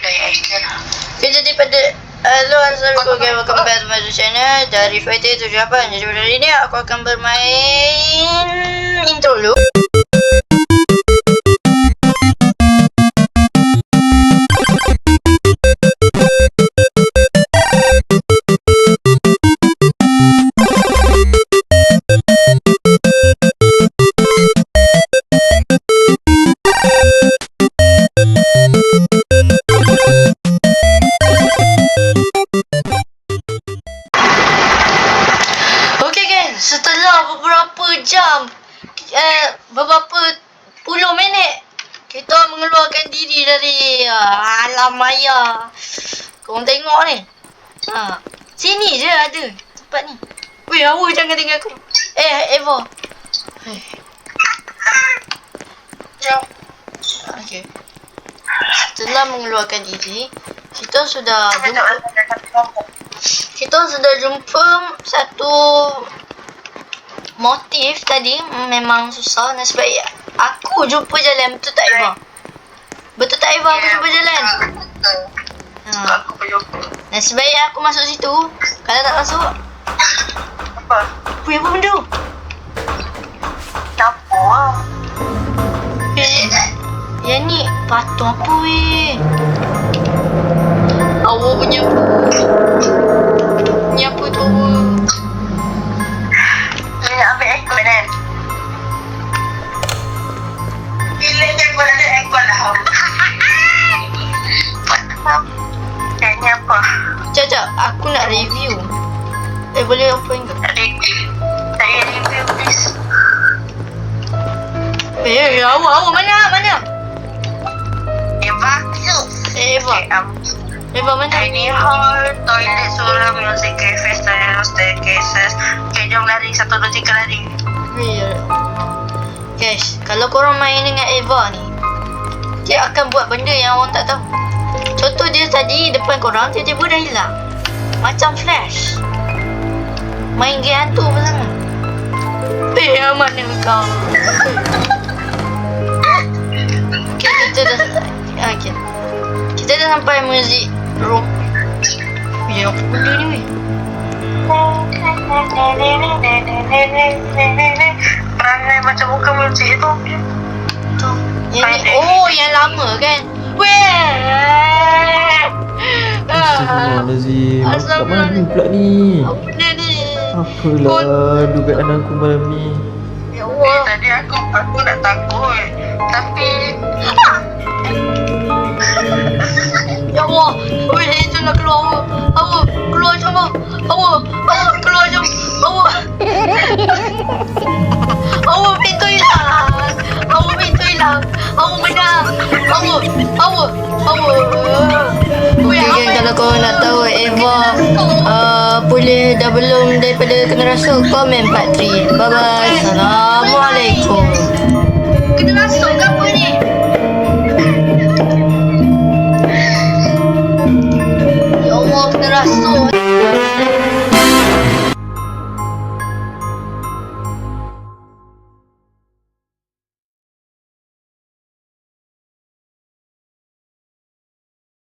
Okay, jadi pada halo, assalamualaikum, welcome back to my channel dari Fighter 78. Jadi pada hari ini aku akan bermain intro dulu. Setelah beberapa jam, beberapa puluh minit, kita mengeluarkan diri dari alam maya. Korang tengok ni. Sini je ada tempat ni. Weh, awak jangan tinggal aku. Eva. Okay. Setelah mengeluarkan diri, kita sudah jumpa satu motif tadi. Memang susah. Nasib baik aku jumpa jalan. Betul tak, Eva? Betul tak, Eva? Aku jumpa jalan. Nasib baik aku masuk situ. Kalau tak masuk, Apa? Weh, apa benda? Campur. Yang ni patung apa, weh? Awak punya apa tu? Dia nak ambil aircon kan? Bila dia pun ada aircon lah. Kayaknya apa? Sekejap, aku nak review. Boleh open ke? Saya review please. Awak mana? Eva. Eva. Eva mana? Tiny hall, toilet, surah, music, cafe, staircases. Okay, jom lari. 1, 2, 3 lari. Guys, kalau korang main dengan Eva ni, dia akan buat benda yang orang tak tahu. Contoh dia tadi depan korang, tiba-tiba dah hilang. Macam Flash. Main game hantu bersama. Mana kau? Okay, kita dah sampai muzik rock. Apa benda ni, weh? Perangai macam muka muzik tu. Yang ni, yang lama kan? Astagfirullahalazim. Aku kat mana ni pula ni? Apa benda ni? Apalah dugaan aku malam ni. Ya Allah. Tadi aku nak takut. Tapi Ya Allah. Weh, itu nak keluar. Awak keluar jom. Awak keluar jom. Awak pintu hilang. Awak menang. Awak. Okay, kalau korang nak tahu Eva boleh dah belum daripada kena rasuk, komen part 3. Bye bye. Assalamualaikum. kena masuk